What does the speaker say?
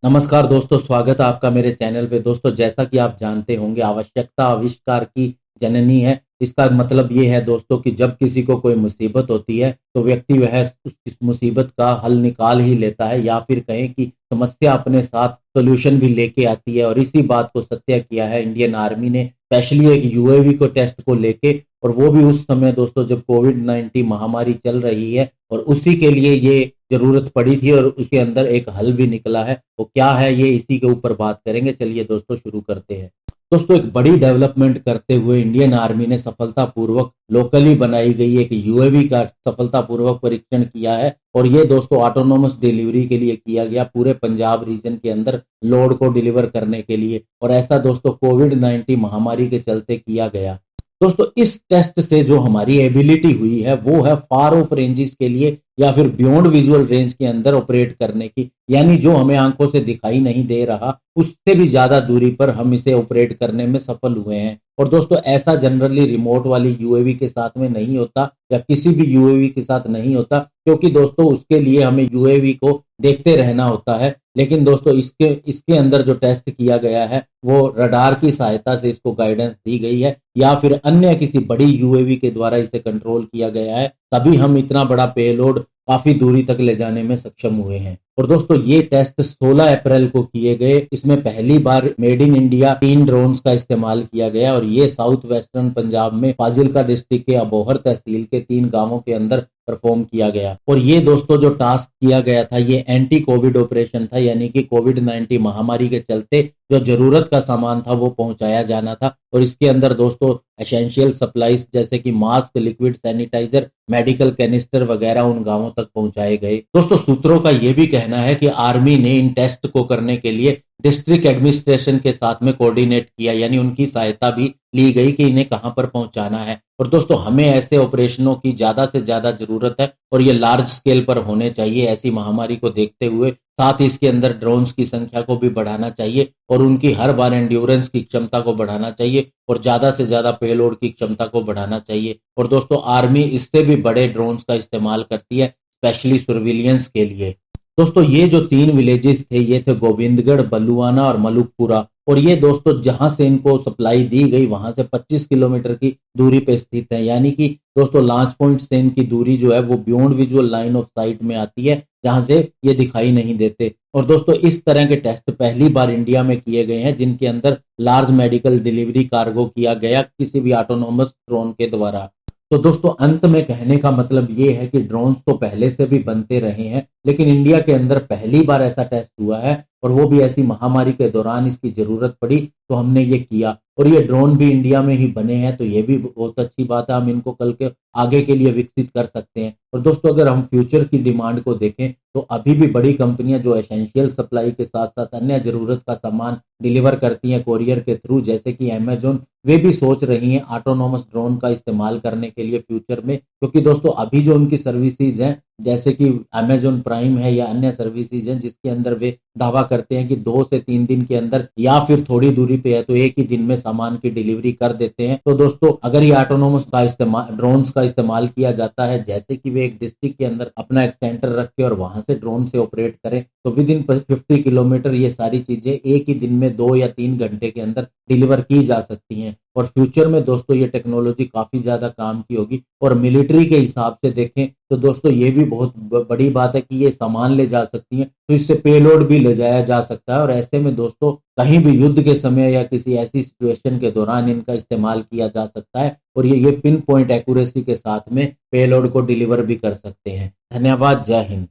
नमस्कार दोस्तों, स्वागत है आपका मेरे चैनल पे। दोस्तों, जैसा कि आप जानते होंगे, आवश्यकता आविष्कार की जननी है। इसका मतलब ये है दोस्तों कि जब किसी को कोई मुसीबत होती है तो व्यक्ति वह उस मुसीबत का हल निकाल ही लेता है, या फिर कहें कि समस्या अपने साथ सॉल्यूशन भी लेके आती है। और इसी बात को सत्य किया है इंडियन आर्मी ने, स्पेशली एक यूएवी को टेस्ट को लेके, और वो भी उस समय दोस्तों जब कोविड-19 महामारी चल रही है, और उसी के लिए ये ज़रूरत पड़ी थी और उसके अंदर एक हल भी निकला है। वो क्या है, ये इसी के ऊपर बात करेंगे। चलिए दोस्तों शुरू करते हैं। दोस्तों, एक बड़ी डेवलपमेंट करते हुए इंडियन आर्मी ने सफलतापूर्वक लोकली बनाई गई एक यूएवी का सफलतापूर्वक परीक्षण किया है। और ये दोस्तों ऑटोनोमस डिलीवरी के लिए किया गया, पूरे पंजाब रीजन के अंदर लोड को डिलीवर करने के लिए। और ऐसा दोस्तों कोविड-19 महामारी के चलते किया गया। दोस्तों, इस टेस्ट से जो हमारी एबिलिटी हुई है वो है फार ऑफ रेंजेस के लिए या फिर बियॉन्ड विजुअल रेंज के अंदर ऑपरेट करने की, यानी जो हमें आंखों से दिखाई नहीं दे रहा उससे भी ज्यादा दूरी पर हम इसे ऑपरेट करने में सफल हुए हैं। और दोस्तों, ऐसा जनरली रिमोट वाली यूएवी के साथ में नहीं होता, या किसी भी यूएवी के साथ नहीं होता, क्योंकि दोस्तों उसके लिए हमें यूएवी को देखते रहना होता है। लेकिन दोस्तों इसके इसके अंदर जो टेस्ट किया गया है वो रडार की सहायता से इसको गाइडेंस दी गई है, या फिर अन्य किसी बड़ी यूएवी के द्वारा इसे कंट्रोल किया गया है, तभी हम इतना बड़ा पेलोड काफी दूरी तक ले जाने में सक्षम हुए हैं। और दोस्तों, ये टेस्ट 16 अप्रैल को किए गए। इसमें पहली बार मेड इन इंडिया 3 ड्रोन्स का इस्तेमाल किया गया, और ये साउथ वेस्टर्न पंजाब में फाजिल्का डिस्ट्रिक्ट के अबोहर तहसील के 3 गांवों के अंदर परफॉर्म किया गया। और ये दोस्तों जो टास्क किया गया था ये एंटी कोविड ऑपरेशन था, यानी कि कोविड-19 महामारी के चलते जो जरूरत का सामान था वो पहुंचाया जाना था। और इसके अंदर दोस्तों एसेंशियल सप्लाईज जैसे कि mask, liquid sanitiser, medical canister वगैरह उन गांवों तक पहुंचाए गए। दोस्तों, सूत्रों का यह भी कहना है कि आर्मी ने इन टेस्ट को करने के लिए डिस्ट्रिक्ट एडमिनिस्ट्रेशन के साथ में कोऑर्डिनेट किया, यानी उनकी सहायता भी ली गई कि इन्हें कहां पर पहुंचाना है। और दोस्तों, हमें ऐसे ऑपरेशनों की ज्यादा से ज्यादा जरूरत है, और ये लार्ज स्केल पर होने चाहिए ऐसी महामारी को देखते हुए। साथ ही इसके अंदर ड्रोन्स की संख्या को भी बढ़ाना चाहिए, और उनकी हर बार एंड्योरेंस की क्षमता को बढ़ाना चाहिए, और ज्यादा से ज्यादा पेलोड की क्षमता को बढ़ाना चाहिए। और दोस्तों, आर्मी इससे भी बड़े ड्रोन्स का इस्तेमाल करती है, स्पेशली सर्विलियंस के लिए। दोस्तों, ये जो 3 विलेजेस थे ये थे गोविंदगढ़, बलुआना और मलुकपुरा। और ये दोस्तों जहां से इनको सप्लाई दी गई वहां से 25 किलोमीटर की दूरी पे स्थित है, यानी कि दोस्तों लॉन्च पॉइंट से इनकी दूरी जो है वो beyond visual line of site में आती है, जहां से ये दिखाई नहीं देते। और दोस्तों, इस तरह के टेस्ट पहली बार इंडिया में किए गए हैं जिनके अंदर लार्ज मेडिकल डिलीवरी कार्गो किया गया किसी भी ऑटोनोमस ड्रोन के द्वारा। तो दोस्तों, अंत में कहने का मतलब ये है कि ड्रोन्स तो पहले से भी बनते रहे हैं, लेकिन इंडिया के अंदर पहली बार ऐसा टेस्ट हुआ है, और वो भी ऐसी महामारी के दौरान इसकी जरूरत पड़ी तो हमने ये किया। और ये ड्रोन भी इंडिया में ही बने हैं, तो ये भी बहुत अच्छी बात है। हम इनको कल के आगे के लिए विकसित कर सकते हैं। और दोस्तों, अगर हम फ्यूचर की डिमांड को देखें तो अभी भी बड़ी कंपनियां जो एसेंशियल सप्लाई के साथ साथ अन्य जरूरत का सामान डिलीवर करती हैं कोरियर के थ्रू, जैसे कि अमेजोन, वे भी सोच रही हैं ऑटोनोमस ड्रोन का इस्तेमाल करने के लिए फ्यूचर में। क्योंकि दोस्तों अभी जो उनकी सर्विसेज हैं जैसे कि अमेजोन प्राइम है या अन्य सर्विसेज हैं, जिसके अंदर वे दावा करते हैं कि 2 से 3 दिन के अंदर या फिर थोड़ी दूरी पे है तो 1 ही दिन में सामान की डिलीवरी कर देते हैं। तो दोस्तों, अगर ये ऑटोनोमस का इस्तेमाल ड्रोन्स का इस्तेमाल किया जाता है, जैसे कि वे एक डिस्ट्रिक्ट के अंदर अपना एक सेंटर रख के और वहां से ड्रोन से ऑपरेट करें, तो विद इन 50 किलोमीटर ये सारी चीजें एक ही दिन में 2 या 3 घंटे के अंदर डिलीवर की जा सकती हैं। और फ्यूचर में दोस्तों ये टेक्नोलॉजी काफी ज्यादा काम की होगी। और मिलिट्री के हिसाब से देखें तो दोस्तों ये भी बहुत बड़ी बात है कि ये सामान ले जा सकती हैं, तो इससे पेलोड भी ले जाया जा सकता है। और ऐसे में दोस्तों कहीं भी युद्ध के समय या किसी ऐसी सिचुएशन के दौरान इनका इस्तेमाल किया जा सकता है, और ये पिन पॉइंट एक्यूरेसी के साथ में पेलोड को डिलीवर भी कर सकते हैं। धन्यवाद। जय हिंद।